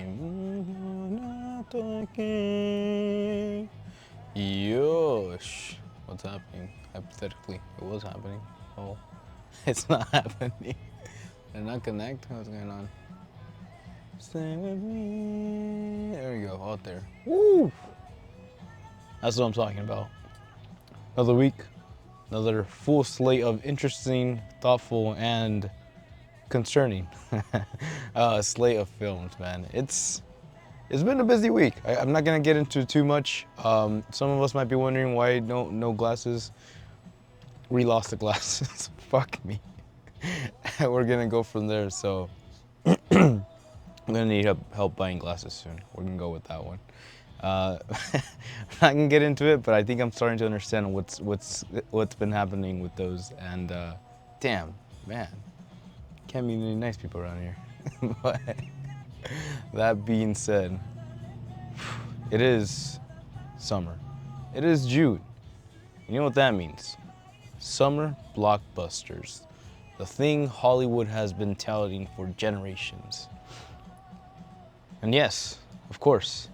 Not talking. Yosh. What's happening? Hypothetically, it was happening. Oh, it's not happening. They're not connect? What's going on? Stay with me. There we go, out there. Woo! That's what I'm talking about. Another week, another full slate of interesting, thoughtful, and concerning slate of films, man. It's been a busy week. I'm not gonna get into too much. Some of us might be wondering why no glasses. We lost the glasses. Fuck me. We're gonna go from there. So I'm gonna need help buying glasses soon. We're gonna go with that one. I'm not gonna get into it, but I think I'm starting to understand what's been happening with those. And damn, man, can't meet any nice people around here. But that being said, it is summer. It is June. You know what that means? Summer blockbusters. The thing Hollywood has been touting for generations. And yes, of course,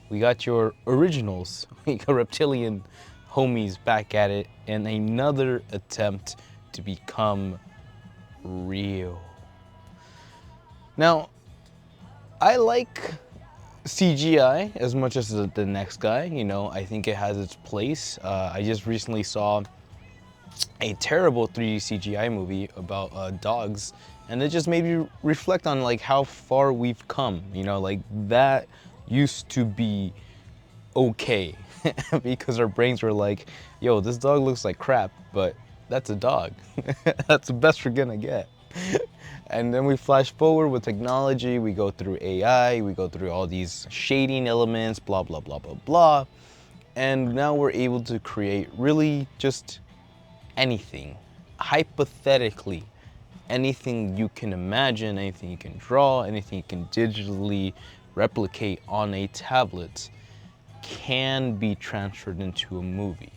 we got your originals. We got reptilian homies back at it in another attempt to become real. Now, I like CGI as much as the next guy. You know, I think it has its place. I just recently saw a terrible 3D CGI movie about dogs, and it just made me reflect on like how far we've come. You know, like that used to be okay because our brains were like, yo, this dog looks like crap, but that's a dog. That's the best we're gonna get. And then we flash forward with technology, we go through AI, we go through all these shading elements, blah, blah, blah, blah, blah. And now we're able to create really just anything, hypothetically, anything you can imagine, anything you can draw, anything you can digitally replicate on a tablet can be transferred into a movie.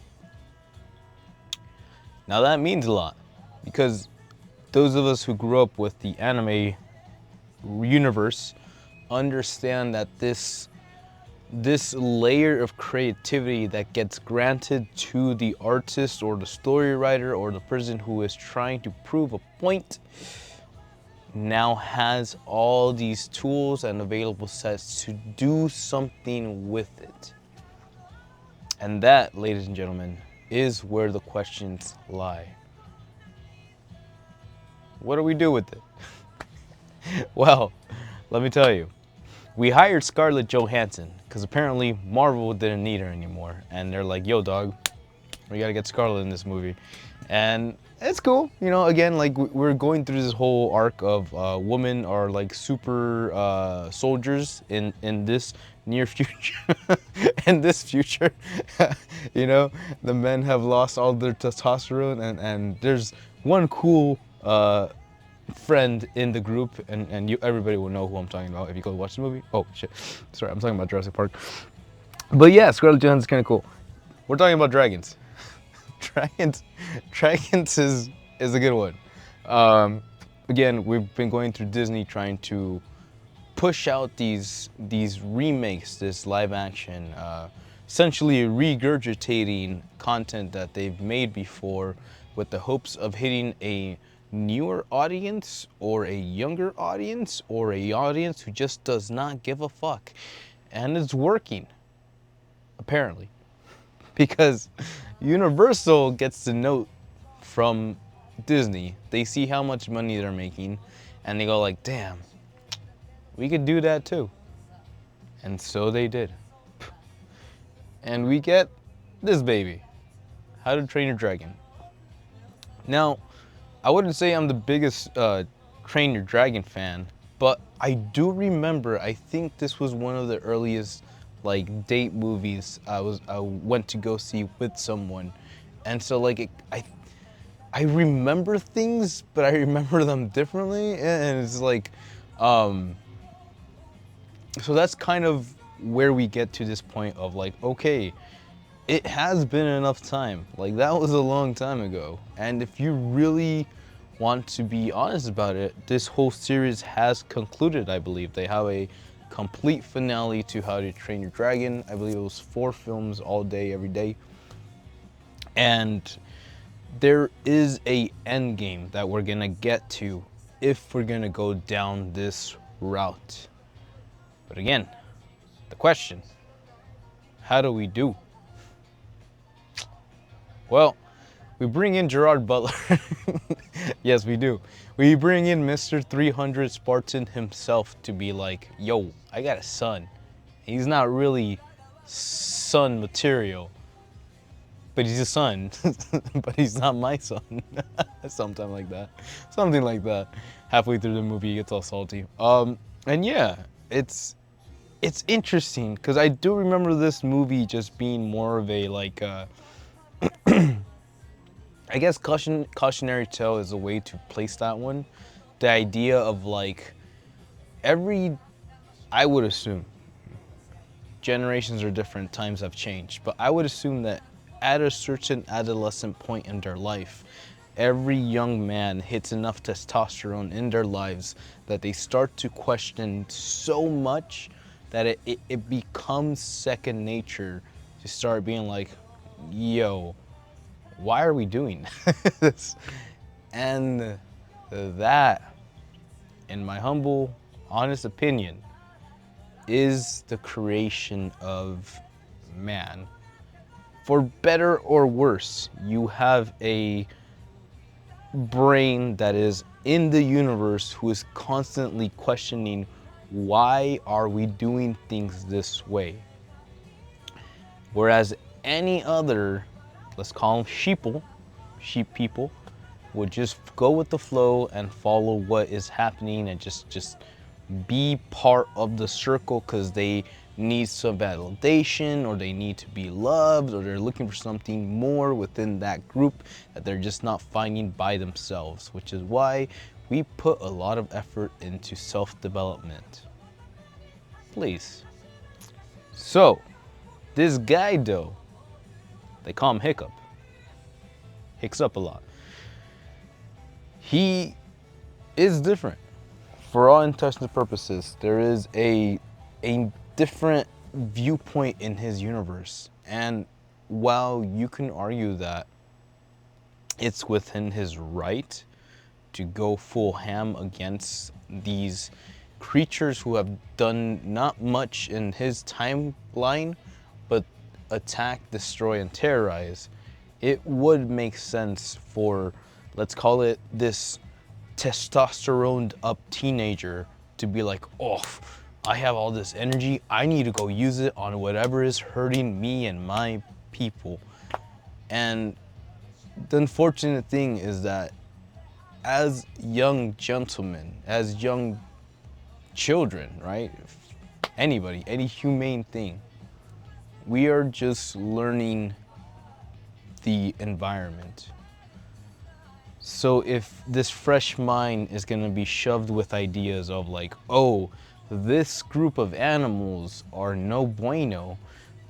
Now that means a lot, because those of us who grew up with the anime universe understand that this layer of creativity that gets granted to the artist or the story writer or the person who is trying to prove a point now has all these tools and available sets to do something with it. And that, ladies and gentlemen, is where the questions lie. What do we do with it? Well, let me tell you. We hired Scarlett Johansson because apparently Marvel didn't need her anymore. And they're like, yo, dog, we gotta get Scarlett in this movie. And it's cool. You know, again, like we're going through this whole arc of women are like super soldiers in this near future. In this future, you know, the men have lost all their testosterone and there's one cool friend in the group, and everybody will know who I'm talking about if you go watch the movie. Oh shit, sorry, I'm talking about Jurassic Park. But yeah, Scarlett Johansson's kind of cool. We're talking about dragons. Dragons is a good one. Again, we've been going through Disney trying to push out these remakes, this live action, essentially regurgitating content that they've made before with the hopes of hitting a newer audience or a younger audience or a audience who just does not give a fuck. And it's working, apparently, because Universal gets the note from Disney. They see how much money they're making and they go like, damn, we could do that too. And so they did. And we get this baby, How to Train Your Dragon. Now, I wouldn't say I'm the biggest Train Your Dragon fan, but I do remember, I think this was one of the earliest like date movies I went to go see with someone. And so like I remember things, but I remember them differently, and it's like so that's kind of where we get to this point of like, okay, it has been enough time. Like that was a long time ago. And if you really want to be honest about it, this whole series has concluded, I believe. They have a complete finale to How to Train Your Dragon. I believe it was 4 films all day, every day. And there is a end game that we're gonna get to if we're gonna go down this route. But again, the question, how do we do? Well, we bring in Gerard Butler. Yes, we do. We bring in Mr. 300 Spartan himself to be like, yo, I got a son. He's not really son material, but he's a son. But he's not my son. Something like that. Something like that. Halfway through the movie, he gets all salty. And yeah, it's interesting because I do remember this movie just being more of a like, I guess cautionary tale is a way to place that one. The idea of like I would assume, generations are different, times have changed, but I would assume that at a certain adolescent point in their life, every young man hits enough testosterone in their lives that they start to question so much that it becomes second nature to start being like, yo, why are we doing this? And that, in my humble, honest opinion, is the creation of man. For better or worse, you have a brain that is in the universe who is constantly questioning, why are we doing things this way? Whereas any other, let's call them sheep people, would just go with the flow and follow what is happening and just be part of the circle because they need some validation, or they need to be loved, or they're looking for something more within that group that they're just not finding by themselves, which is why we put a lot of effort into self-development. Please. So, this guy though, they call him Hiccup. Hicks up a lot. He is different. For all intents and purposes, there is a different viewpoint in his universe. And while you can argue that it's within his right to go full ham against these creatures who have done not much in his timeline, but attack, destroy, and terrorize, it would make sense for, let's call it, this testosteroned up teenager to be like, oh, I have all this energy, I need to go use it on whatever is hurting me and my people. And the unfortunate thing is that as young gentlemen, as young children, right? Anybody, any humane thing, we are just learning the environment. So if this fresh mind is gonna be shoved with ideas of like, oh, this group of animals are no bueno,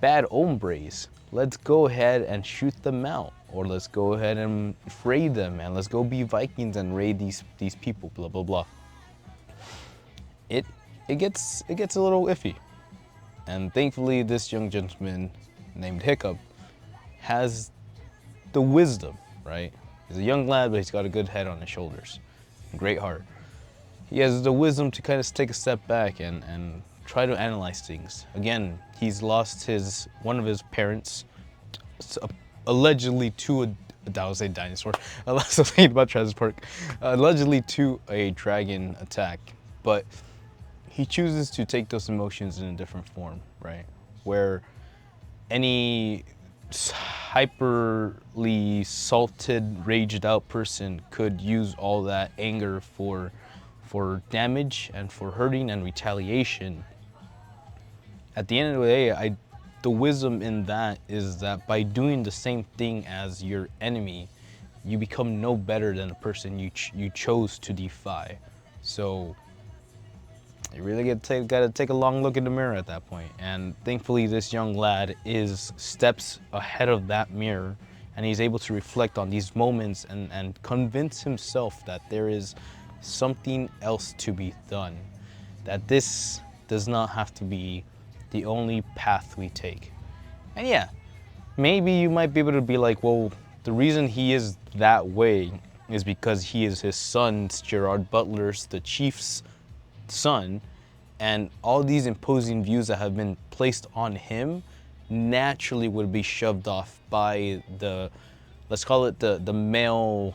bad hombres, let's go ahead and shoot them out. Or let's go ahead and raid them, and let's go be Vikings and raid these people, blah, blah, blah. It gets a little iffy. And thankfully, this young gentleman named Hiccup has the wisdom, right? He's a young lad, but he's got a good head on his shoulders, great heart. He has the wisdom to kind of take a step back and try to analyze things. Again, he's lost one of his parents, allegedly to I would say dinosaur. I was thinking about Jurassic Park. Allegedly to a dragon attack, but he chooses to take those emotions in a different form, right? Where any hyperly salted, raged out person could use all that anger for damage and for hurting and retaliation. At the end of the day, the wisdom in that is that by doing the same thing as your enemy, you become no better than the person you chose to defy. So you really gotta take a long look in the mirror at that point. And thankfully, this young lad is steps ahead of that mirror, and he's able to reflect on these moments and convince himself that there is something else to be done. That this does not have to be the only path we take. And yeah, maybe you might be able to be like, well, the reason he is that way is because he is his son's, Gerard Butler's, the chief's son, and all these imposing views that have been placed on him naturally would be shoved off by the, let's call it the male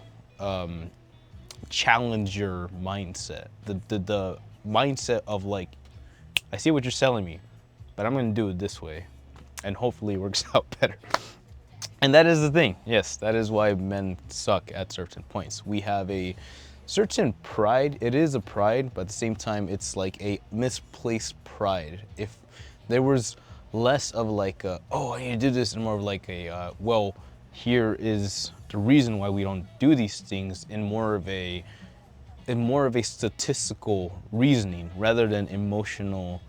challenger mindset, the mindset of like, I see what you're selling me, but I'm gonna do it this way, and hopefully it works out better. And that is the thing. Yes, that is why men suck at certain points. We have a certain pride. It is a pride, but at the same time, it's like a misplaced pride. If there was less of like a, oh, I need to do this, and more of like a, well, here is the reason why we don't do these things, in more of a statistical reasoning rather than emotional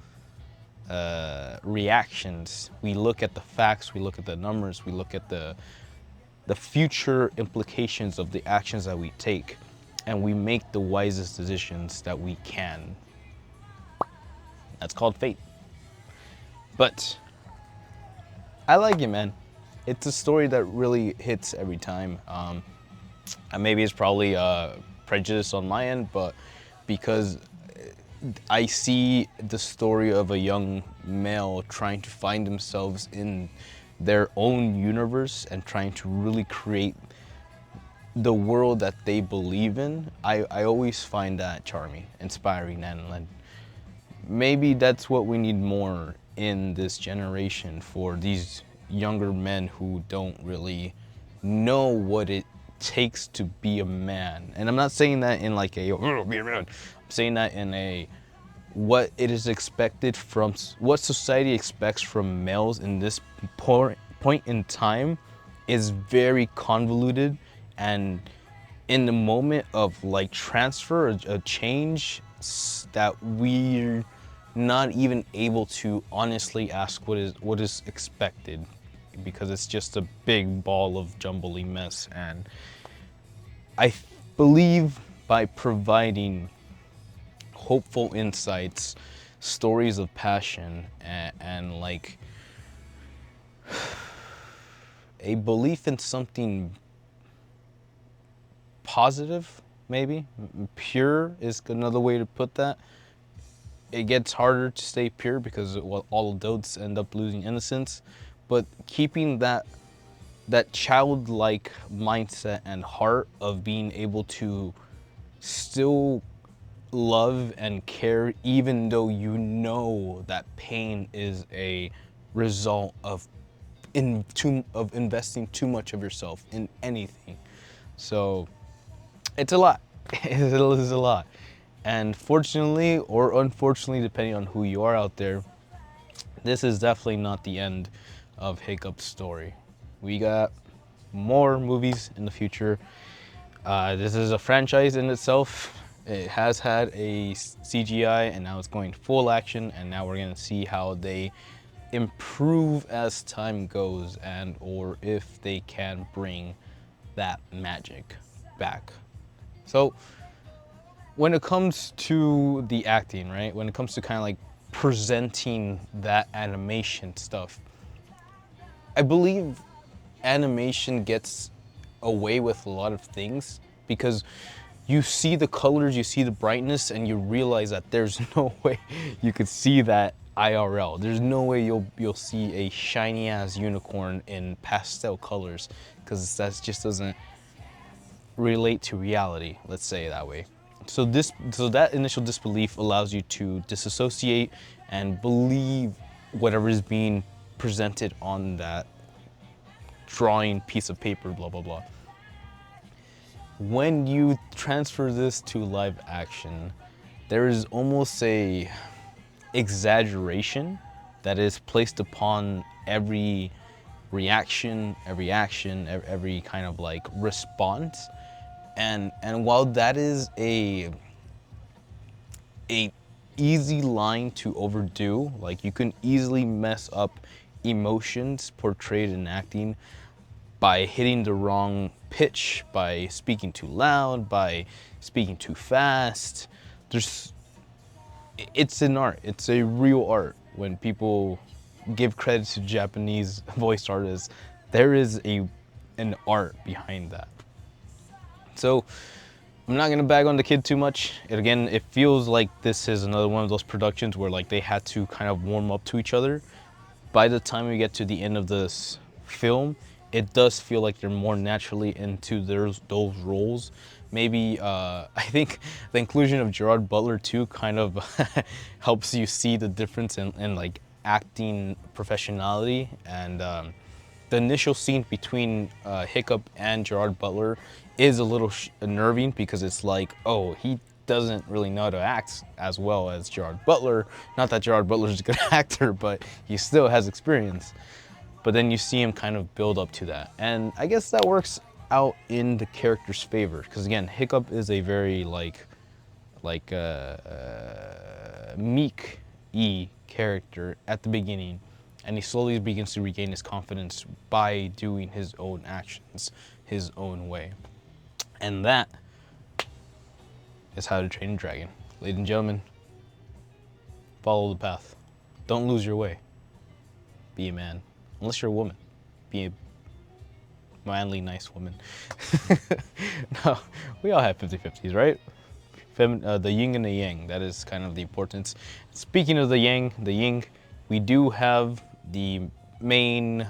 reactions. We look at the facts, we look at the numbers, we look at the future implications of the actions that we take, and we make the wisest decisions that we can. That's called fate. But I like it, man. It's a story that really hits every time. And maybe it's probably prejudice on my end, but because I see the story of a young male trying to find themselves in their own universe and trying to really create the world that they believe in. I always find that charming, inspiring, and maybe that's what we need more in this generation for these younger men who don't really know what it takes to be a man. And I'm not saying that in like a, oh, be a man. I'm saying that in a, what it is expected from, what society expects from males in this point in time is very convoluted, and in the moment of like transfer, a change, that we're not even able to honestly ask what is expected, because it's just a big ball of jumbly mess. And I believe by providing hopeful insights, stories of passion, and like a belief in something positive, maybe pure is another way to put that. It gets harder to stay pure because all adults end up losing innocence, but keeping that childlike mindset and heart of being able to still love and care, even though you know that pain is a result of investing too much of yourself in anything. So it's a lot. It is a lot. And fortunately or unfortunately, depending on who you are out there, this is definitely not the end of Hiccup's story. We got more movies in the future. This is a franchise in itself. It has had a CGI, and now it's going full action, and now we're gonna see how they improve as time goes, and or if they can bring that magic back. So when it comes to the acting, right? When it comes to kind of like presenting that animation stuff, I believe animation gets away with a lot of things because you see the colors, you see the brightness, and you realize that there's no way you could see that IRL. There's no way you'll see a shiny ass unicorn in pastel colors, because that just doesn't relate to reality, let's say it that way. So that initial disbelief allows you to disassociate and believe whatever is being presented on that drawing piece of paper, blah blah blah. When you transfer this to live action, there is almost a exaggeration that is placed upon every reaction, every action, every kind of like response. And while that is a easy line to overdo, like you can easily mess up emotions portrayed in acting by hitting the wrong pitch, by speaking too loud, by speaking too fast. There's it's an art. It's a real art. When people give credit to Japanese voice artists, there is an art behind that. So I'm not gonna bag on the kid too much. Again, it feels like this is another one of those productions where like they had to kind of warm up to each other. By the time we get to the end of this film, it does feel like they're more naturally into those roles. Maybe I think the inclusion of Gerard Butler too kind of helps you see the difference in like acting professionality. And the initial scene between Hiccup and Gerard Butler is a little unnerving because it's like, oh, he doesn't really know how to act as well as Gerard Butler. Not that Gerard Butler's a good actor, but he still has experience. But then you see him kind of build up to that. And I guess that works out in the character's favor. Because again, Hiccup is a very meek-y character at the beginning. And he slowly begins to regain his confidence by doing his own actions, his own way. And that is How to Train Your Dragon. Ladies and gentlemen, follow the path. Don't lose your way. Be a man. Unless you're a woman. Be a manly, nice woman. No, we all have 50-50s, right? The yin and the yang, that is kind of the importance. Speaking of the yin, we do have the main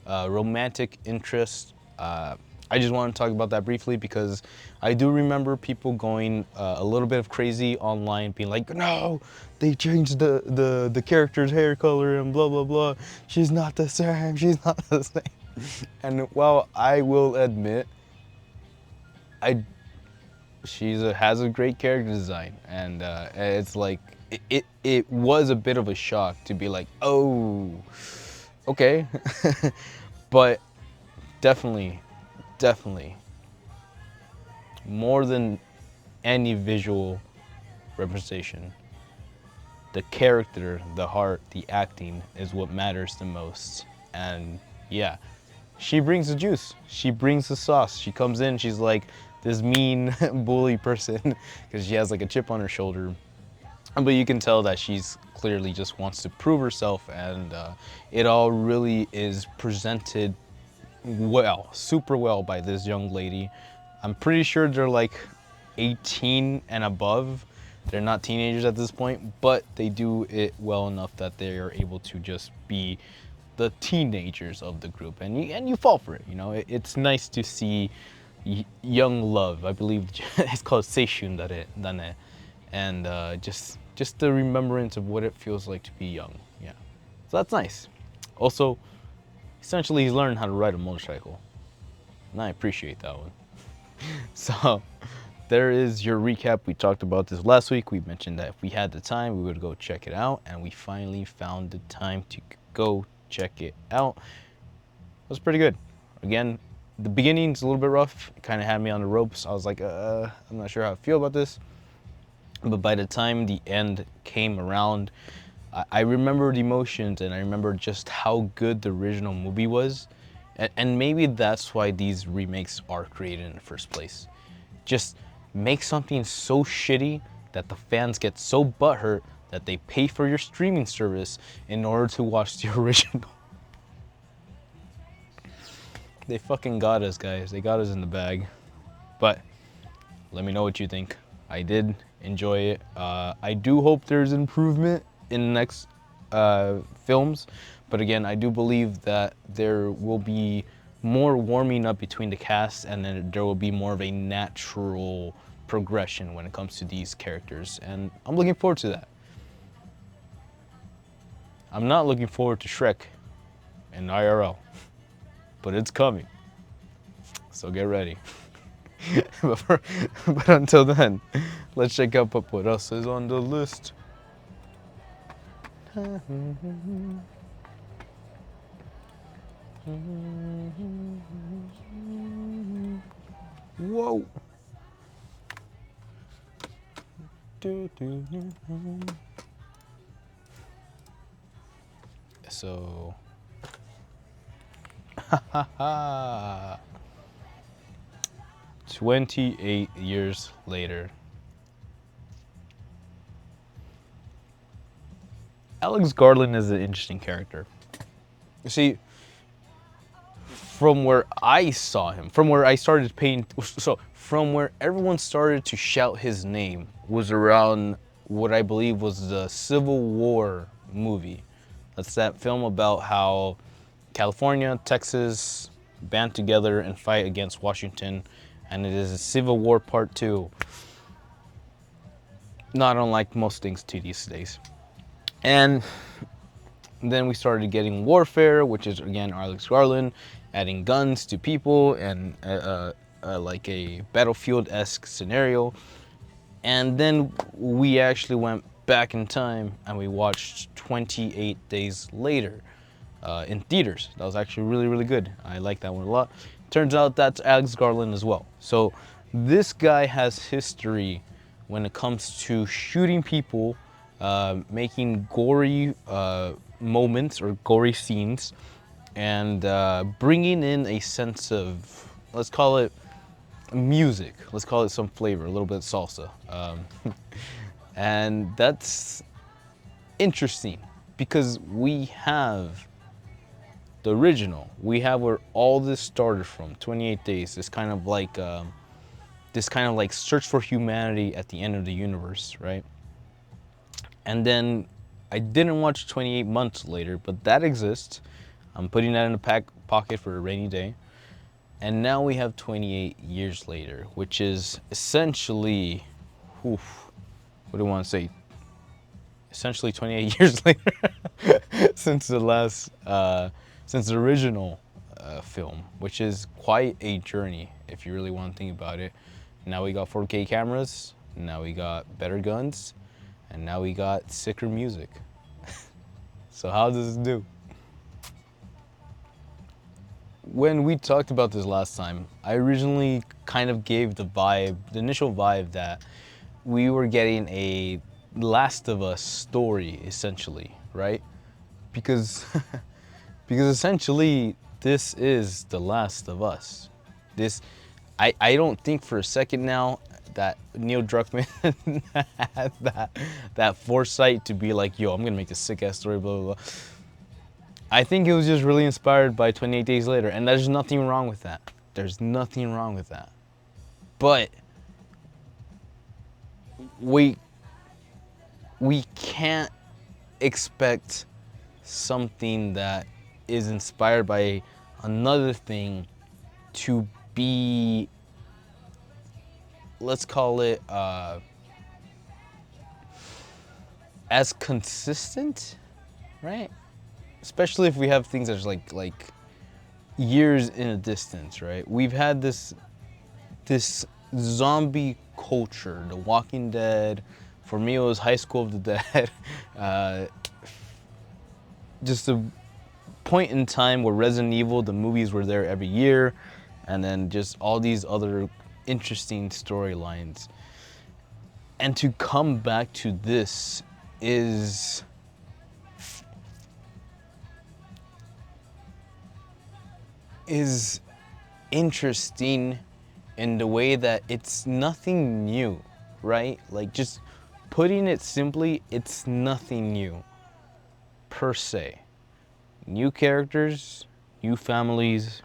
romantic interest. I just want to talk about that briefly because I do remember people going a little bit of crazy online, being like, no, they changed the character's hair color and blah, blah, blah. She's not the same, she's not the same. And while I will admit, she has a great character design, and it's like, it was a bit of a shock to be like, oh, okay. But definitely, more than any visual representation, the character, the heart, the acting is what matters the most. And yeah, she brings the juice. She brings the sauce. She comes in, she's like this mean bully person because she has like a chip on her shoulder. But you can tell that she's clearly just wants to prove herself, and it all really is presented well, super well by this young lady. I'm pretty sure they're like 18 and above. They're not teenagers at this point, but they do it well enough that they are able to just be the teenagers of the group, and you fall for it. You know, it's nice to see young love. I believe it's called seishun dane, and just the remembrance of what it feels like to be young. Yeah, so that's nice. Also, essentially, he's learning how to ride a motorcycle, and I appreciate that one. So there is your recap. We talked about this last week. We mentioned that if we had the time, we would go check it out, and we finally found the time to go check it out. It was pretty good. Again, the beginning's a little bit rough. It kind of had me on the ropes. I was like, I'm not sure how I feel about this. But by the time the end came around, I remembered emotions, and I remember just how good the original movie was. And maybe that's why these remakes are created in the first place. Just make something so shitty that the fans get so butthurt that they pay for your streaming service in order to watch the original. They fucking got us, guys. They got us in the bag. But let me know what you think. I did enjoy it. I do hope there's improvement in the next films. But again, I do believe that there will be more warming up between the cast, and then there will be more of a natural progression when it comes to these characters. And I'm looking forward to that. I'm not looking forward to Shrek in IRL, but it's coming. So get ready. But until then, let's check out what else is on the list. Whoa. So 28 years later, Alex Garland is an interesting character. You see, from where I saw him, from where I started paying, so from where everyone started to shout his name was around what I believe was the Civil War movie. That's that film about how California, Texas band together and fight against Washington, and it is a Civil War Part 2. Not unlike most things to these days. And then we started getting Warfare, which is again Alex Garland, adding guns to people and like a Battlefield-esque scenario. And then we actually went back in time and we watched 28 Days Later in theaters. That was actually really, really good. I like that one a lot. Turns out that's Alex Garland as well. So this guy has history when it comes to shooting people, making gory moments or gory scenes, and bringing in a sense of, let's call it music, let's call it some flavor, a little bit of salsa. And that's interesting because we have the original, we have where all this started from, 28 Days, this kind of like search for humanity at the end of the universe, right? And then I didn't watch 28 Months Later, but that exists. I'm putting that in a pocket for a rainy day. And now we have 28 Years Later, which is essentially, what do I want to say? Essentially 28 years later since the last, since the original film, which is quite a journey if you really want to think about it. Now we got 4K cameras, now we got better guns, and now we got sicker music. So how does this do? When we talked about this last time, I originally kind of gave the vibe, the initial vibe that we were getting a Last of Us story, essentially, right? Because, because essentially this is The Last of Us. I don't think for a second now that Neil Druckmann had that foresight to be like, yo, I'm gonna make a sick ass story, blah, blah, blah. I think it was just really inspired by 28 Days Later, and there's nothing wrong with that. There's nothing wrong with that. But we can't expect something that is inspired by another thing to be, let's call it, as consistent, right? Especially if we have things that's like years in a distance, right? We've had this zombie culture, The Walking Dead. For me, it was High School of the Dead. Just a point in time where Resident Evil, the movies were there every year, and then just all these other interesting storylines. And to come back to this is interesting in the way that it's nothing new, right? Like, just putting it simply, it's nothing new per se. New characters, new families,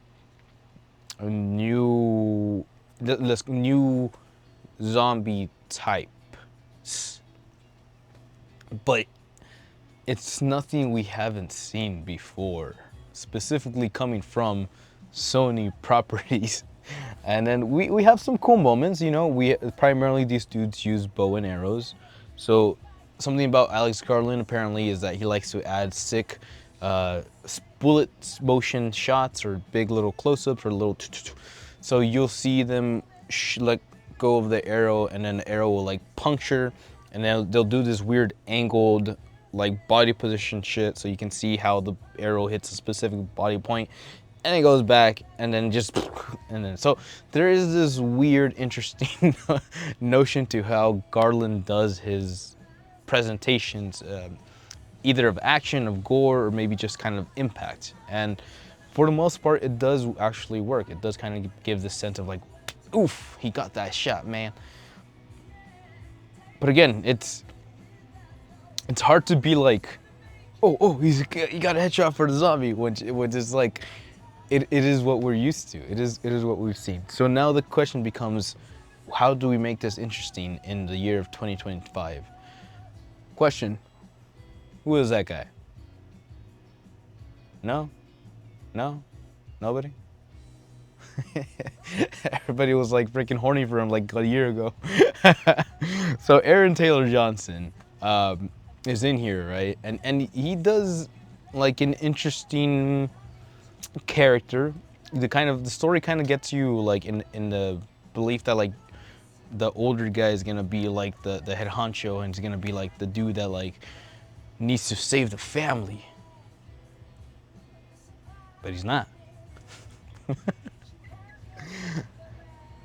new zombie types, but it's nothing we haven't seen before, specifically coming from Sony properties. And then we have some cool moments, you know. We primarily, these dudes use bow and arrows. So something about Alex Garland apparently is that he likes to add sick bullet motion shots or big little close-ups or little so you'll see them let go of the arrow, and then the arrow will like puncture, and then they'll do this weird angled like body position shit, so you can see how the arrow hits a specific body point, and it goes back, and then just, and then, so there is this weird, interesting notion to how Garland does his presentations, either of action, of gore, or maybe just kind of impact. And for the most part, it does actually work. It does kind of give this sense of like, oof, he got that shot, man. But again, it's hard to be like oh, he got a headshot for the zombie, which is like, it is what we're used to. It is what we've seen. So now the question becomes, how do we make this interesting in the year of 2025? Question, who is that guy? No? No? Nobody? Everybody was like freaking horny for him like a year ago. So Aaron Taylor Johnson is in here, right? And he does like an interesting character. The story kind of gets you like in the belief that like the older guy is gonna be like the head honcho, and he's gonna be like the dude that like needs to save the family. But he's not.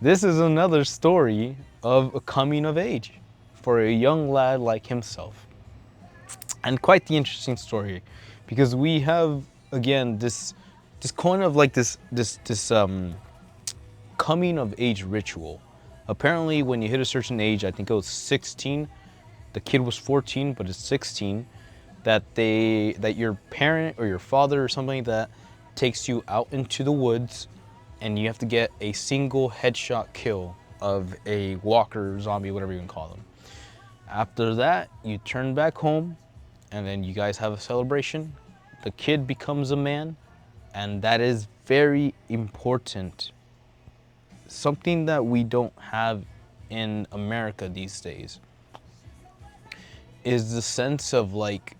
This is another story of a coming of age for a young lad like himself. And quite the interesting story, because we have again this kind of like this coming of age ritual. Apparently when you hit a certain age, I think it was 16, the kid was 14 but it's 16, that your parent or your father or something like that takes you out into the woods, and you have to get a single headshot kill of a walker, zombie, whatever you can call them. After that, you turn back home, and then you guys have a celebration. The kid becomes a man, and that is very important. Something that we don't have in America these days is the sense of like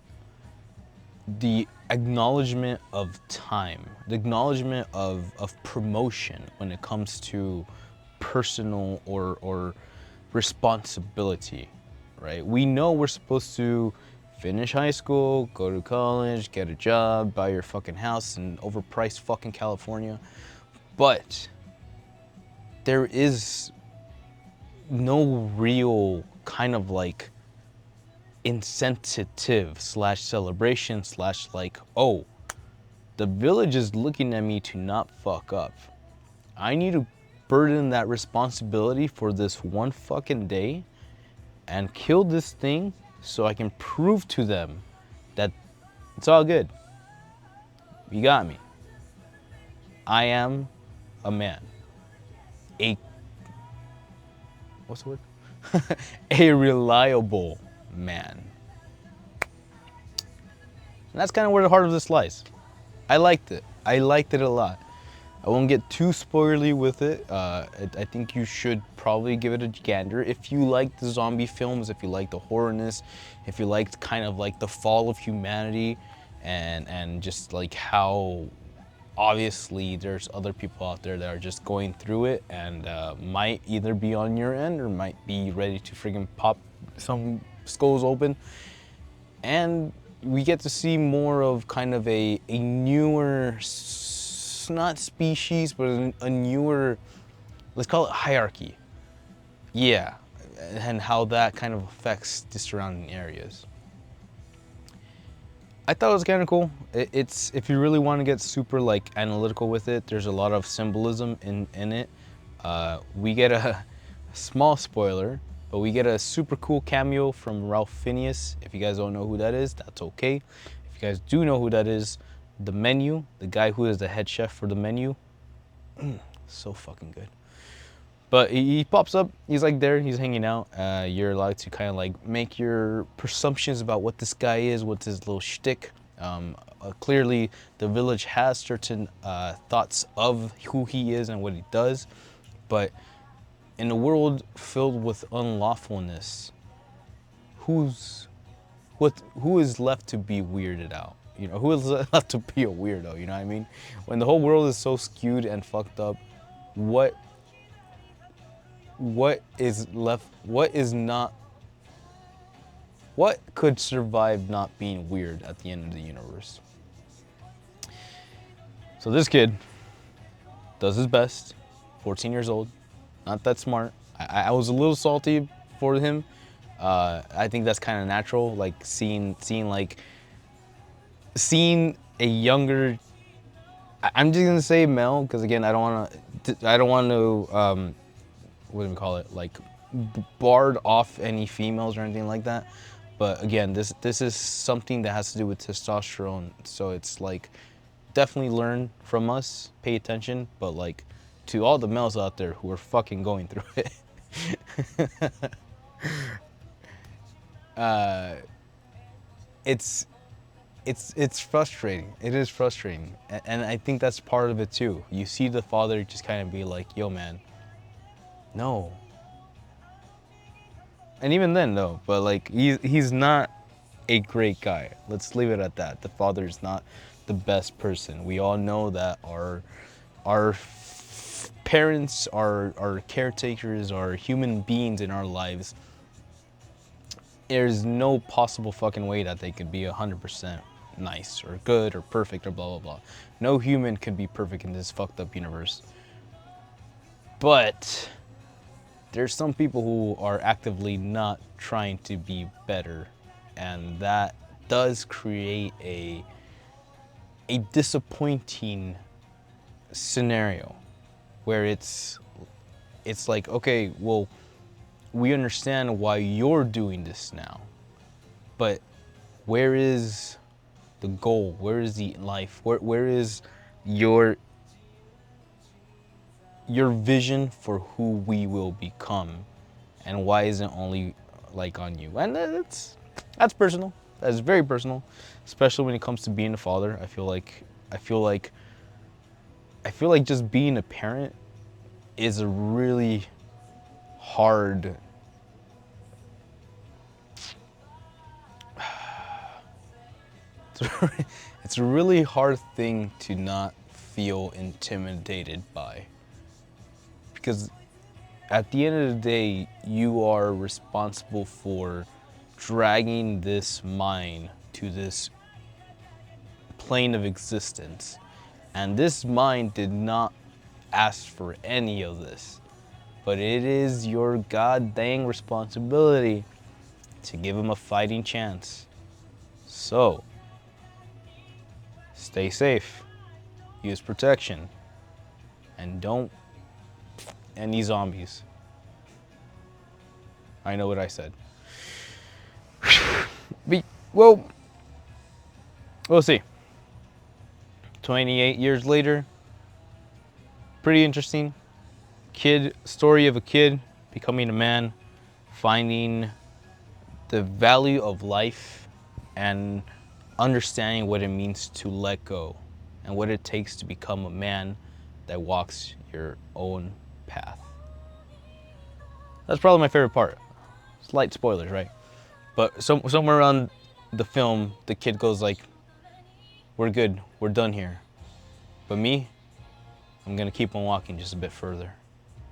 the acknowledgement of time, the acknowledgement of promotion when it comes to personal or responsibility, right? We know we're supposed to finish high school, go to college, get a job, buy your fucking house in overpriced fucking California, but there is no real kind of like incentive slash celebration slash like, oh, the village is looking at me to not fuck up. I need to burden that responsibility for this one fucking day and kill this thing so I can prove to them that it's all good. You got me. I am a man. What's the word? A reliable man. And that's kind of where the heart of this lies. I liked it. I liked it a lot. I won't get too spoilery with it. I think you should probably give it a gander. If you like the zombie films, if you like the horrorness, if you liked kind of like the fall of humanity, and just like how obviously there's other people out there that are just going through it and might either be on your end or might be ready to friggin' pop some skulls open. And we get to see more of kind of a newer, not species, but a newer, let's call it hierarchy. Yeah, and how that kind of affects the surrounding areas. I thought it was kind of cool. It's, if you really want to get super like analytical with it, there's a lot of symbolism in it. We get a small spoiler, but we get a super cool cameo from Ralph Fiennes. If you guys don't know who that is, that's okay. If you guys do know who that is, the menu, the guy who is the head chef for the menu, so fucking good. But he pops up, he's like there, he's hanging out. You're allowed to kind of like make your presumptions about what this guy is, what's his little shtick. Clearly, the village has certain thoughts of who he is and what he does. But in a world filled with unlawfulness, who is left to be weirded out? You know, who is left to be a weirdo, you know what I mean? When the whole world is so skewed and fucked up, what is left, what could survive not being weird at the end of the universe? So this kid does his best, 14 years old, not that smart. I was a little salty for him. I think that's kind of natural, like seeing a younger, I'm just gonna say male, because again, I don't want to what do we call it, like barred off any females or anything like that, But again, this is something that has to do with testosterone. So it's like, definitely learn from us, pay attention, but like to all the males out there who are fucking going through it, it's frustrating. It is frustrating, and I think that's part of it too. You see the father just kind of be like, "Yo, man, no." And even then, though, but like he's not a great guy. Let's leave it at that. The father is not the best person. We all know that our parents, our caretakers, are human beings in our lives. There's no possible fucking way that they could be 100% nice or good or perfect or blah blah blah. No human could be perfect in this fucked up universe. But there's some people who are actively not trying to be better, and that does create a disappointing scenario where it's like, okay, well, we understand why you're doing this now, but where is the goal? Where is the life? Where is your vision for who we will become, and why isn't only like on you? And that's personal. That's very personal, especially when it comes to being a father. I feel like just being a parent is a really hard it's a really hard thing to not feel intimidated by, because at the end of the day, you are responsible for dragging this mind to this plane of existence, and this mind did not ask for any of this, but it is your goddamn responsibility to give him a fighting chance. So stay safe, use protection, and don't any zombies. I know what I said. Well, we'll see. 28 years later, pretty interesting. Story of a kid becoming a man, finding the value of life and understanding what it means to let go and what it takes to become a man that walks your own path. That's probably my favorite part. Slight spoilers, right? But somewhere around the film, the kid goes like, "We're good, we're done here. But me, I'm gonna keep on walking just a bit further.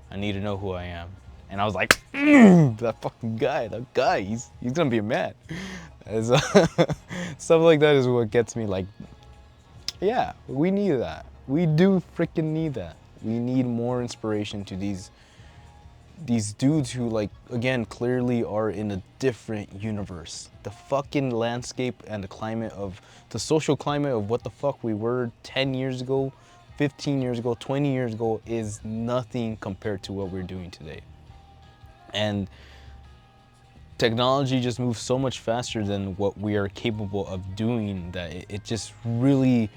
I need to know who I am." And I was like, that fucking guy, he's gonna be a man. Stuff like that is what gets me like, yeah, we need that. We do freaking need that. We need more inspiration to these dudes who, like, again, clearly are in a different universe. The fucking landscape and the social climate of what the fuck we were 10 years ago, 15 years ago, 20 years ago is nothing compared to what we're doing today. And technology just moves so much faster than what we are capable of doing that it just really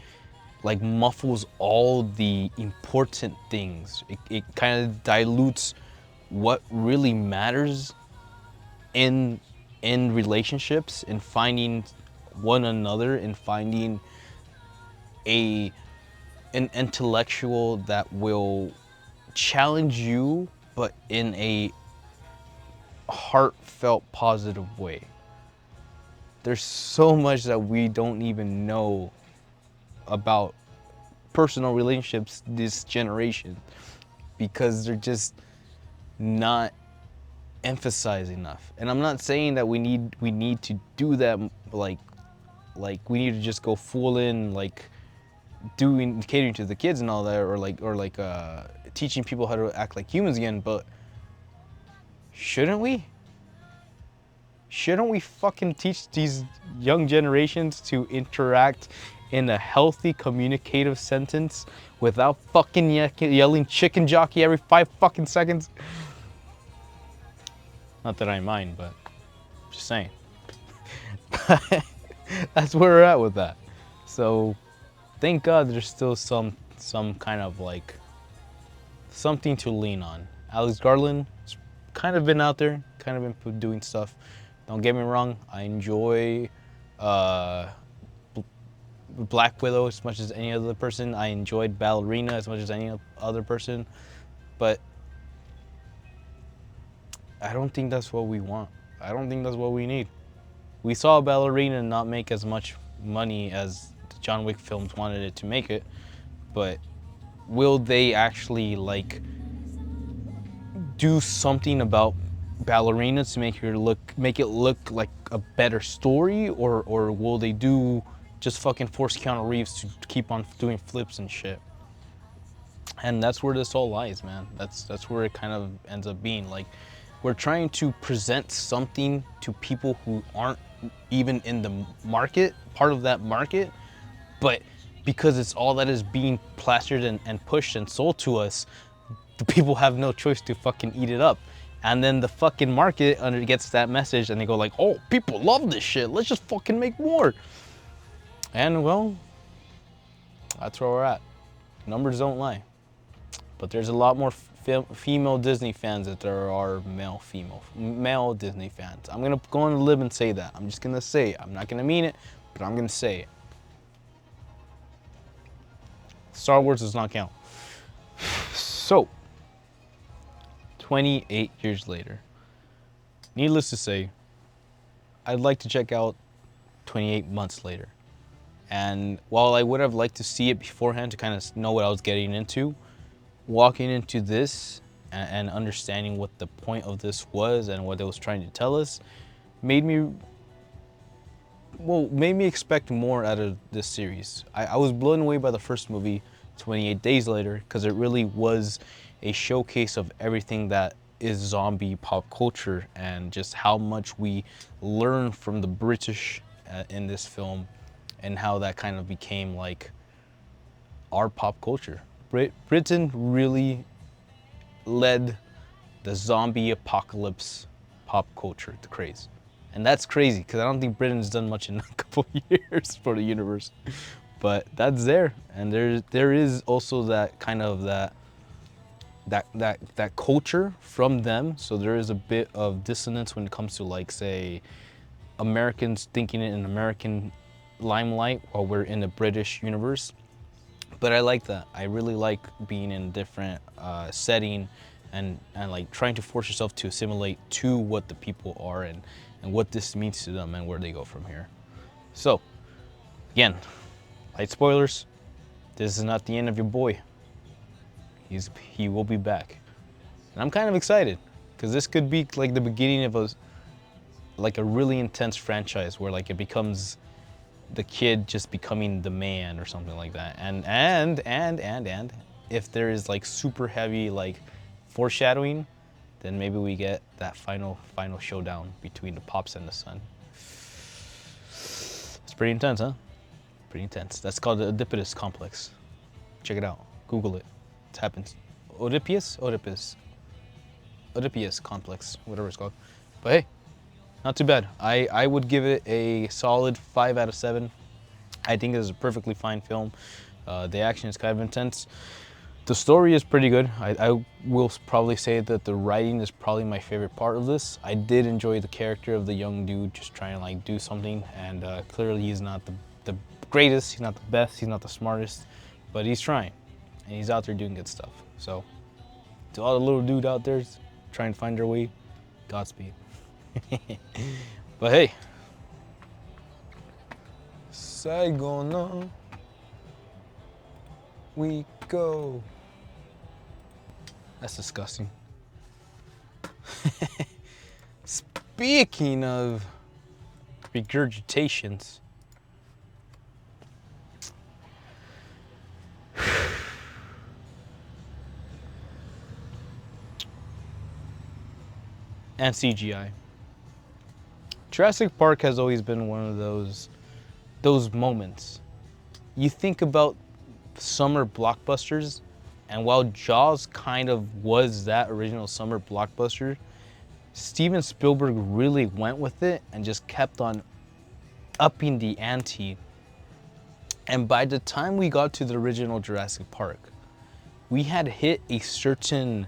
like muffles all the important things. It kind of dilutes what really matters in relationships, in finding one another, in finding an intellectual that will challenge you, but in a heartfelt, positive way. There's so much that we don't even know about personal relationships this generation because they're just not emphasized enough. And I'm not saying that we need to do that, like we need to just go full in, like catering to the kids and all that, or like teaching people how to act like humans again, but shouldn't we? Shouldn't we fucking teach these young generations to interact in a healthy communicative sentence without fucking yelling chicken jockey every 5 fucking seconds? Not that I mind, but just saying. That's where we're at with that. So thank God there's still some kind of like something to lean on. Alex Garland's kind of been out there, kind of been doing stuff. Don't get me wrong, I enjoy uh, Black Widow as much as any other person. I enjoyed Ballerina as much as any other person, but I don't think that's what we want. I don't think that's what we need. We saw Ballerina not make as much money as the John Wick films wanted it to make it, but will they actually like do something about Ballerina to make it look like a better story, or will they do just fucking force Keanu Reeves to keep on doing flips and shit? And that's where this all lies, man. That's where it kind of ends up being. Like, we're trying to present something to people who aren't even in the market, part of that market, but because it's all that is being plastered and pushed and sold to us, the people have no choice to fucking eat it up. And then the fucking market gets that message and they go like, oh, people love this shit, let's just fucking make more. And well, that's where we're at. Numbers don't lie. But there's a lot more female Disney fans than there are male Disney fans. I'm gonna go on a limb and say that. I'm just gonna say it. I'm not gonna mean it, but I'm gonna say it. Star Wars does not count. So, 28 years later, needless to say, I'd like to check out 28 months later. And while I would have liked to see it beforehand to kind of know what I was getting into, walking into this and understanding what the point of this was and what it was trying to tell us made me expect more out of this series. I was blown away by the first movie, 28 Days Later, because it really was a showcase of everything that is zombie pop culture and just how much we learn from the British in this film and how that kind of became like our pop culture. Britain really led the zombie apocalypse pop culture, the craze. And that's crazy because I don't think Britain's done much in a couple of years for the universe. But that's there. And there is also that kind of that culture from them. So there is a bit of dissonance when it comes to, like, say, Americans thinking in an American limelight while we're in the British universe. But I like that. I really like being in a different setting and like trying to force yourself to assimilate to what the people are and what this means to them and where they go from here. So, again, light spoilers. This is not the end of your boy. He will be back. And I'm kind of excited because this could be like the beginning of a really intense franchise where like it becomes the kid just becoming the man or something like that. And if there is like super heavy like foreshadowing, then maybe we get that final showdown between the pops and the son. It's pretty intense, huh? Pretty intense. That's called the Oedipus complex. Check it out. Google it. It happens. Oedipus complex, whatever it's called. But hey, not too bad. I would give it a solid 5 out of 7. I think it is a perfectly fine film. The action is kind of intense. The story is pretty good. I will probably say that the writing is probably my favorite part of this. I did enjoy the character of the young dude just trying to like do something, and clearly he's not the greatest, he's not the best, he's not the smartest, but he's trying, and he's out there doing good stuff. So to all the little dude out there trying to find their way, Godspeed. But hey, Saigon, we go. That's disgusting. Speaking of regurgitations, and CGI. Jurassic Park has always been one of those moments. You think about summer blockbusters, and while Jaws kind of was that original summer blockbuster, Steven Spielberg really went with it and just kept on upping the ante. And by the time we got to the original Jurassic Park, we had hit a certain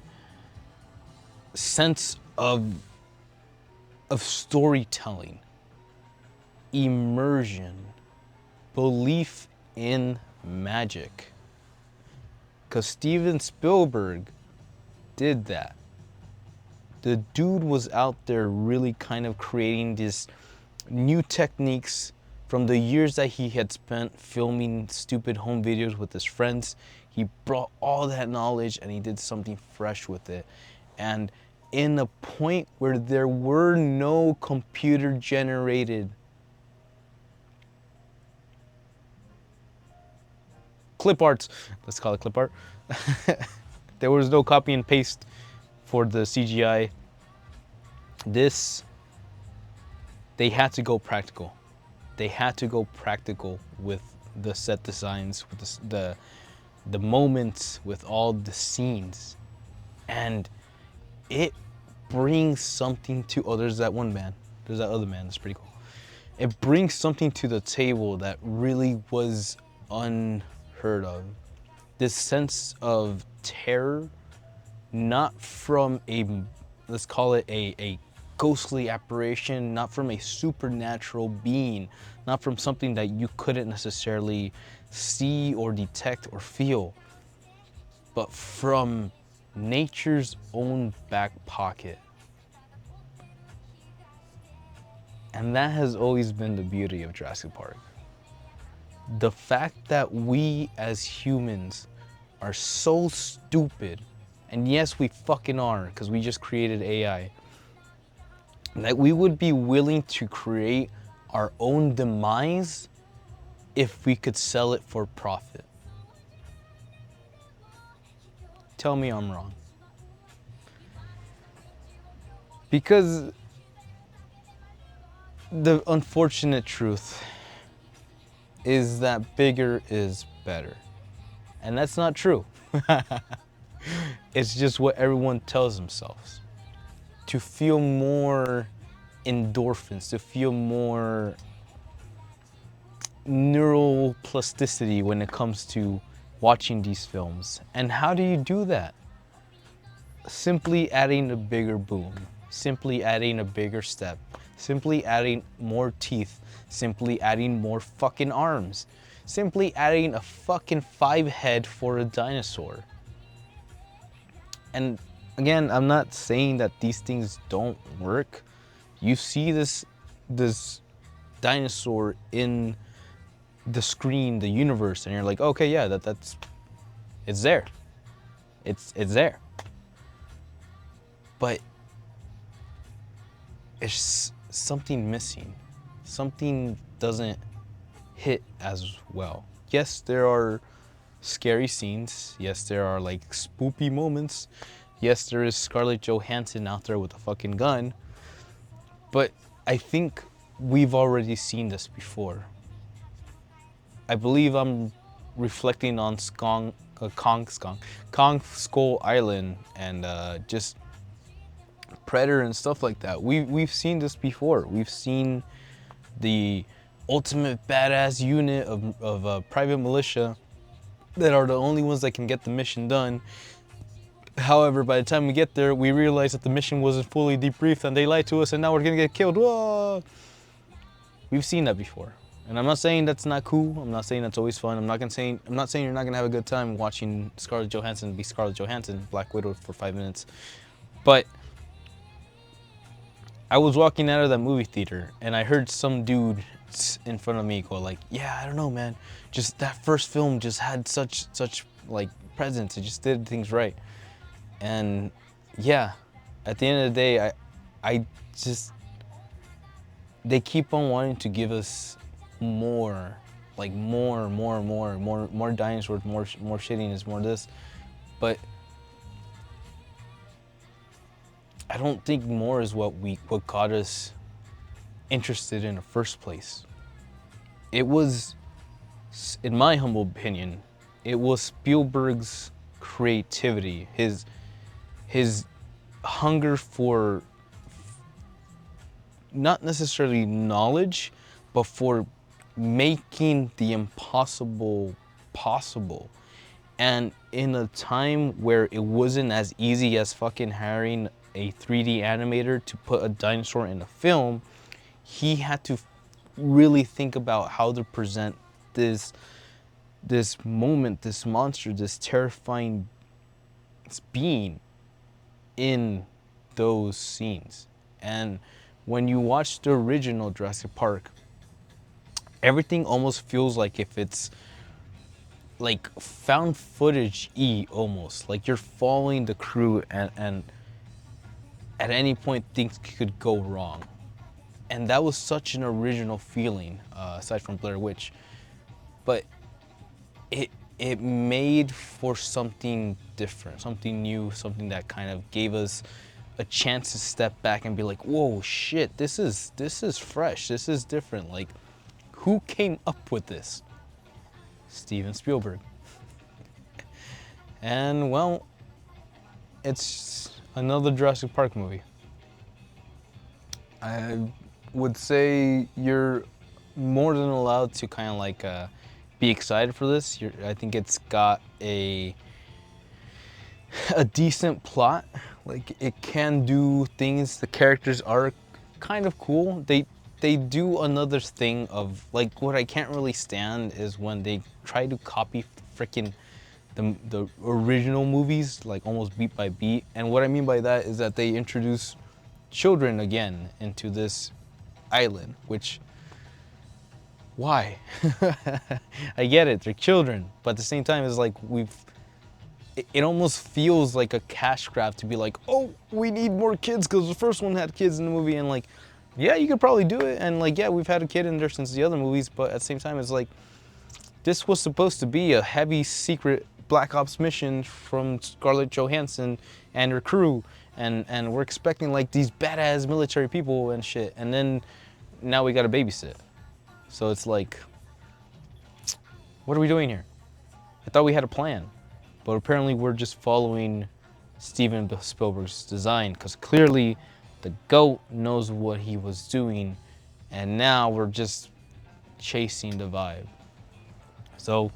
sense of storytelling, immersion, belief in magic. Because Steven Spielberg did that. The dude was out there really kind of creating these new techniques from the years that he had spent filming stupid home videos with his friends. He brought all that knowledge and he did something fresh with it. And in a point where there were no computer generated clip arts, let's call it clip art. There was no copy and paste for the CGI. They had to go practical. They had to go practical with the set designs, with the moments, with all the scenes. And it brings something to, oh, there's that one man. There's that other man, that's pretty cool. It brings something to the table that really was unheard of. This sense of terror, not from a, let's call it a ghostly apparition, not from a supernatural being, not from something that you couldn't necessarily see or detect or feel, but from nature's own back pocket. And that has always been the beauty of Jurassic Park. The fact that we as humans are so stupid, and yes, we fucking are, because we just created AI, that we would be willing to create our own demise if we could sell it for profit. Tell me I'm wrong. Because the unfortunate truth is that bigger is better. And that's not true. It's just what everyone tells themselves. To feel more endorphins, to feel more neural plasticity when it comes to watching these films. And how do you do that? Simply adding a bigger boom, simply adding a bigger step, simply adding more teeth, simply adding more fucking arms, simply adding a fucking 5 head for a dinosaur. And again, I'm not saying that these things don't work. You see this dinosaur in the screen, the universe, and you're like, okay, yeah, it's there. It's there. But it's something missing. Something doesn't hit as well. Yes, there are scary scenes. Yes, there are like spoopy moments. Yes, there is Scarlett Johansson out there with a fucking gun. But I think we've already seen this before. I believe I'm reflecting on Kong Skull Island and just Predator and stuff like that. We've seen this before. We've seen the ultimate badass unit of private militia that are the only ones that can get the mission done. However, by the time we get there, we realize that the mission wasn't fully debriefed and they lied to us and now we're gonna get killed. Whoa! We've seen that before. And I'm not saying that's not cool. I'm not saying that's always fun. I'm not saying you're not gonna have a good time watching Scarlett Johansson be Scarlett Johansson, Black Widow, for 5 minutes. But I was walking out of that movie theater and I heard some dude in front of me go like, yeah, I don't know, man. Just that first film just had such like presence. It just did things right. And yeah, at the end of the day, I just, they keep on wanting to give us more, like more dinosaurs, more shittiness, more this. But I don't think more is what got us interested in the first place. It was, in my humble opinion, it was Spielberg's creativity, his hunger for not necessarily knowledge, but for making the impossible possible. And in a time where it wasn't as easy as fucking hiring a 3D animator to put a dinosaur in a film, he had to really think about how to present this moment, this monster, this terrifying being in those scenes. And when you watch the original Jurassic Park, everything almost feels like if it's like found footage-y almost. Like you're following the crew and at any point things could go wrong. And that was such an original feeling, aside from Blair Witch. But it made for something different, something new, something that kind of gave us a chance to step back and be like, whoa, shit, this is fresh, this is different. Like, who came up with this? Steven Spielberg. And well, it's another Jurassic Park movie. I would say you're more than allowed to kind of like be excited for this. I think it's got a decent plot. Like it can do things. The characters are kind of cool. They do another thing of like what I can't really stand is when they try to copy freaking the original movies, like almost beat by beat. And what I mean by that is that they introduce children again into this island, which, why? I get it, they're children, but at the same time it's like it almost feels like a cash grab to be like, oh, we need more kids because the first one had kids in the movie, and like, yeah, you could probably do it, and like, yeah, we've had a kid in there since the other movies, but at the same time it's like, this was supposed to be a heavy secret Black Ops mission from Scarlett Johansson and her crew, and we're expecting like these badass military people and shit, and then now we gotta babysit. So it's like, what are we doing here? I thought we had a plan, but apparently we're just following Steven Spielberg's design, because clearly the GOAT knows what he was doing, and now we're just chasing the vibe. So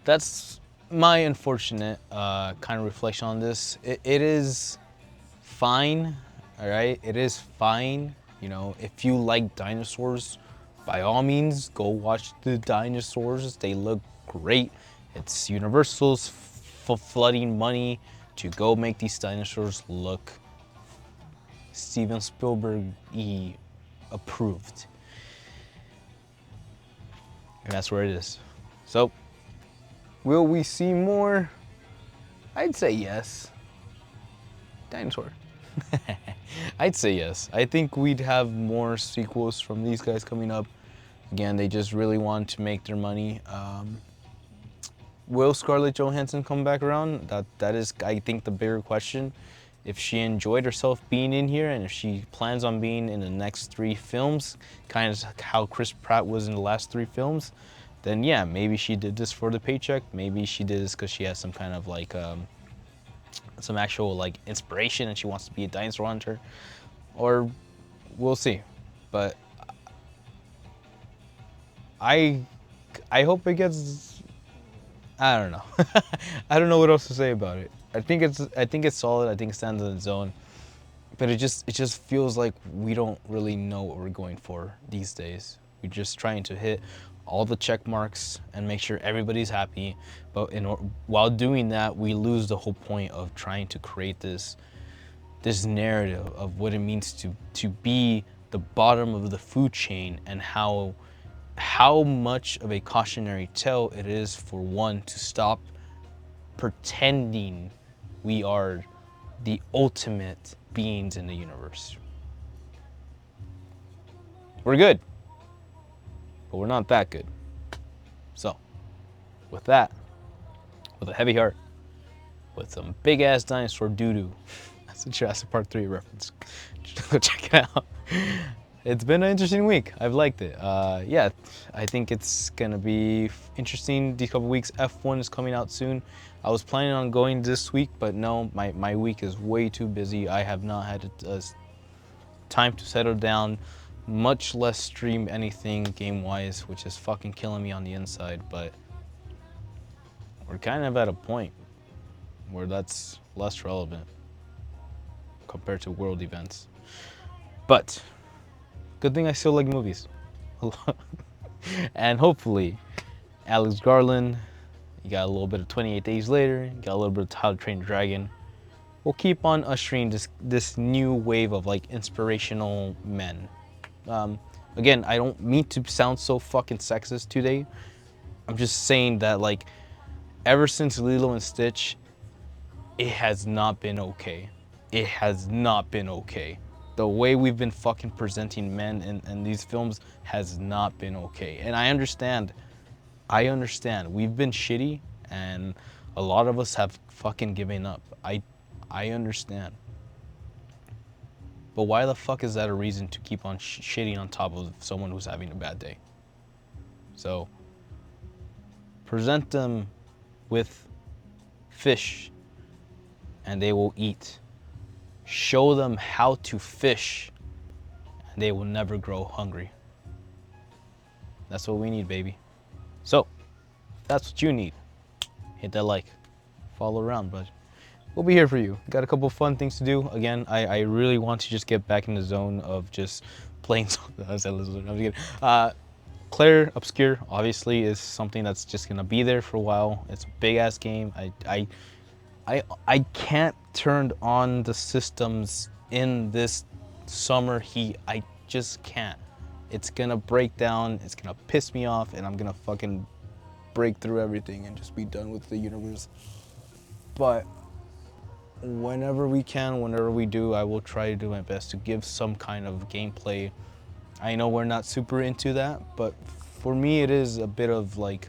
that's my unfortunate kind of reflection on this. It is fine, all right? It is fine. You know, if you like dinosaurs, by all means, go watch the dinosaurs. They look great. It's Universal's flooding money to go make these dinosaurs look Steven Spielberg-y approved. And that's where it is. So, will we see more? I'd say yes. Dinosaur. I'd say yes. I think we'd have more sequels from these guys coming up. Again, they just really want to make their money. Will Scarlett Johansson come back around? That is, I think, the bigger question. If she enjoyed herself being in here, and if she plans on being in the next 3 films, kind of how Chris Pratt was in the last 3 films, then yeah, maybe she did this for the paycheck. Maybe she did this because she has some kind of like, some actual like inspiration and she wants to be a dinosaur hunter. Or we'll see. But I hope it gets, I don't know. I don't know what else to say about it. I think it's solid. I think it stands on its own. But it just feels like we don't really know what we're going for these days. We're just trying to hit all the check marks and make sure everybody's happy. But while doing that, we lose the whole point of trying to create this narrative of what it means to be the bottom of the food chain, and how much of a cautionary tale it is for one to stop pretending we are the ultimate beings in the universe. We're good, but we're not that good. So, with that, with a heavy heart, with some big ass dinosaur doo-doo, that's a Jurassic Park 3 reference. Go check it out. It's been an interesting week. I've liked it. Yeah, I think it's gonna be interesting these couple weeks. F1 is coming out soon. I was planning on going this week, but no, my week is way too busy. I have not had time to settle down much less stream anything game-wise, which is fucking killing me on the inside, but we're kind of at a point where that's less relevant compared to world events. But good thing I still like movies. And hopefully, Alex Garland, you got a little bit of 28 Days Later, you got a little bit of How to Train Your Dragon. We'll keep on ushering this new wave of like inspirational men. Again, I don't mean to sound so fucking sexist today. I'm just saying that like ever since Lilo and Stitch, it has not been okay. It has not been okay. The way we've been fucking presenting men in these films has not been okay. And I understand. We've been shitty and a lot of us have fucking given up. I understand. But why the fuck is that a reason to keep on shitting on top of someone who's having a bad day? So, present them with fish and they will eat. Show them how to fish and they will never grow hungry. That's what we need, baby. So, if that's what you need, hit that like, follow around, bud. We'll be here for you. Got a couple of fun things to do. Again, I really want to just get back in the zone of just playing. Claire Obscure obviously is something that's just gonna be there for a while. It's a big ass game. I can't turn on the systems in this summer heat. I just can't. It's gonna break down. It's gonna piss me off, and I'm gonna fucking break through everything and just be done with the universe. But whenever we can, whenever we do, I will try to do my best to give some kind of gameplay. I know we're not super into that, but for me it is a bit of like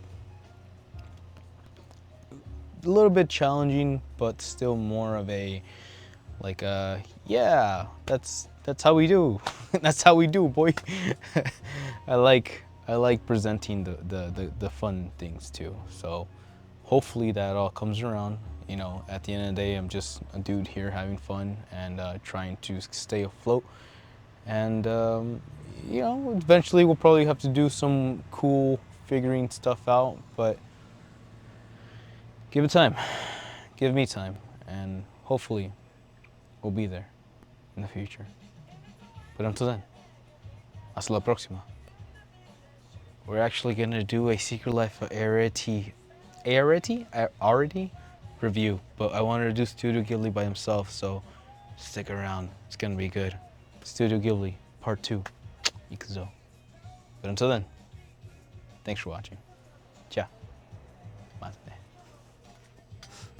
a little bit challenging, but still more of a like yeah, that's how we do. That's how we do, boy. I like presenting the fun things too. So hopefully that all comes around. You know, at the end of the day, I'm just a dude here having fun and trying to stay afloat. And you know, eventually we'll probably have to do some cool figuring stuff out, but give it time. Give me time, and hopefully we'll be there in the future. But until then, hasta la próxima. We're actually gonna do a Secret Life of Arity review, but I wanted to do Studio Ghibli by himself, so stick around. It's gonna be good. Studio Ghibli, Part 2, Ikuzo. But until then, thanks for watching. Ciao.